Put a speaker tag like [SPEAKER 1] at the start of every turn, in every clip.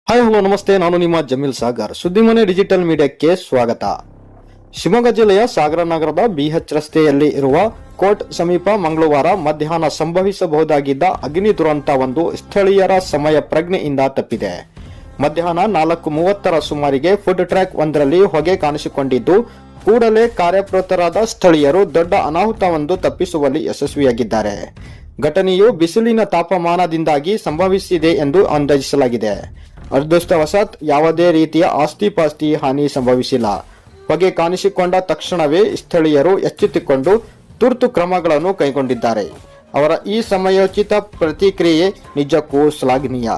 [SPEAKER 1] Hi hello ನಮಸ್ತೆ, ನಾನು ನಿಮ್ಮ ಜಮೀಲ್ ಸಾಗರ್. ಸುದ್ದಿಮನೆ ಡಿಜಿಟಲ್ ಮೀಡಿಯಾಕ್ಕೆ ಸ್ವಾಗತ. ಶಿವಮೊಗ್ಗ ಜಿಲ್ಲೆಯ ಸಾಗರ ನಗರದ BH ರಸ್ತೆಯಲ್ಲಿ ಇರುವ ಕೋರ್ಟ್ ಸಮೀಪ ಮಂಗಳವಾರ ಮಧ್ಯಾಹ್ನ ಸಂಭವಿಸಬಹುದಾಗಿದ್ದ ಅಗ್ನಿ ದುರಂತವೊಂದು ಸ್ಥಳೀಯರ ಸಮಯ ಪ್ರಜ್ಞೆಯಿಂದ ತಪ್ಪಿದೆ. ಮಧ್ಯಾಹ್ನ 4:30 ಸುಮಾರಿಗೆ ಫುಡ್ ಟ್ರ್ಯಾಕ್ ಒಂದರಲ್ಲಿ ಹೊಗೆ ಕಾಣಿಸಿಕೊಂಡಿದ್ದು ಕೂಡಲೇ ಕಾರ್ಯಪ್ರವೃತ್ತರಾದ ಸ್ಥಳೀಯರು ದೊಡ್ಡ ಅನಾಹುತವೊಂದು ತಪ್ಪಿಸುವಲ್ಲಿ ಯಶಸ್ವಿಯಾಗಿದ್ದಾರೆ. ಘಟನೆಯು ಬಿಸಿಲಿನ ತಾಪಮಾನದಿಂದಾಗಿ ಸಂಭವಿಸಿದೆ ಎಂದು ಅಂದಾಜಿಸಲಾಗಿದೆ. ಅದೃಷ್ಟವಶಾತ್ ಯಾವುದೇ ರೀತಿಯ ಆಸ್ತಿ-ಪಾಸ್ತಿ ಹಾನಿ ಸಂಭವಿಸಿಲ್ಲ. ಹೊಗೆ ಕಾಣಿಸಿಕೊಂಡ ತಕ್ಷಣವೇ ಸ್ಥಳೀಯರು ಎಚ್ಚೆತ್ತುಕೊಂಡು ತುರ್ತು ಕ್ರಮಗಳನ್ನು ಕೈಗೊಂಡಿದ್ದಾರೆ. ಅವರ ಈ ಸಮಯೋಚಿತ ಪ್ರತಿಕ್ರಿಯೆ ನಿಜಕ್ಕೂ ಶ್ಲಾಘನೀಯ.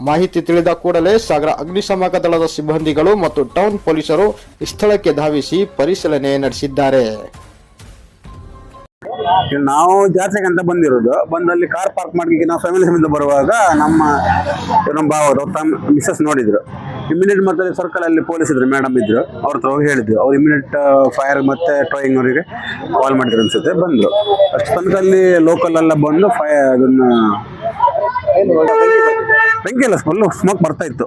[SPEAKER 1] ಮಾಹಿತಿ ತಿಳಿದ ಕೂಡಲೇ ಸಾಗರ ಅಗ್ನಿಶಾಮಕ ದಳದ ಸಿಬ್ಬಂದಿಗಳು ಮತ್ತು ಟೌನ್ ಪೊಲೀಸರು ಸ್ಥಳಕ್ಕೆ ಧಾವಿಸಿ ಪರಿಶೀಲನೆ ನಡೆಸಿದ್ದಾರೆ.
[SPEAKER 2] ನಾವು ಜಾತ್ರೆಗೆ ಅಂತ ಬಂದಲ್ಲಿ ಕಾರ್ ಪಾರ್ಕ್ ಮಾಡ್ಲಿಕ್ಕೆ ನಾವು ಫ್ಯಾಮಿಲಿ ಸಮೇತ ಬರುವಾಗ ನಮ್ಮ ಭಾವರು ಮಿಸಸ್ ನೋಡಿದ್ರು. ಇಮಿಡಿಯೇಟ್ ಮತ್ತೆ ಸರ್ಕಲ್ ಅಲ್ಲಿ ಪೊಲೀಸ್ ಇದ್ರು, ಮೇಡಮ್ ಇದ್ರು, ಅವ್ರ ಹತ್ರ ಹೋಗಿ ಹೇಳಿದ್ರು. ಅವ್ರು ಇಮಿಡಿಯೇಟ್ ಫೈರ್ ಮತ್ತೆ ಟ್ರೈಯಿಂಗ್ ಅವರಿಗೆ ಕಾಲ್ ಮಾಡಿದ್ರು ಅನ್ಸುತ್ತೆ. ಬಂದ್ರು. ಅಷ್ಟು ತನಕ ಅಲ್ಲಿ ಲೋಕಲ್ ಎಲ್ಲ ಬಂದು ಅದನ್ನ ಬೆಂಕಿ ಇಲ್ಲ, ಸ್ಮೋಕ್ ಬರ್ತಾ ಇತ್ತು.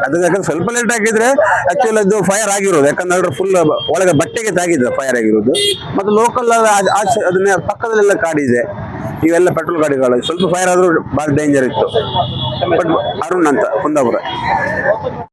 [SPEAKER 2] ಅದಕ್ಕೆ ಸ್ವಲ್ಪ ಲೇಟ್ ಆಗಿದ್ರೆ ಆಕ್ಚುಲಿ ಅದು ಫೈರ್ ಆಗಿರೋದು. ಯಾಕಂದ್ರೆ ಫುಲ್ ಒಳಗೆ ಬಟ್ಟೆಗೆ ತಾಗಿದ್ರೆ ಫೈರ್ ಆಗಿರೋದು. ಮತ್ತೆ ಲೋಕಲ್ ಅದನ್ನ ಪಕ್ಕದಲ್ಲೆಲ್ಲ ಕಾಡಿದೆ, ಇವೆಲ್ಲ ಪೆಟ್ರೋಲ್ ಗಾಡಿಗಳು. ಸ್ವಲ್ಪ ಫೈರ್ ಆದ್ರೂ ಬಹಳ ಡೇಂಜರ್ ಇತ್ತು. ಬಟ್ ಅರುಣ್ ಅಂತ ಕುಂದಾಪುರ.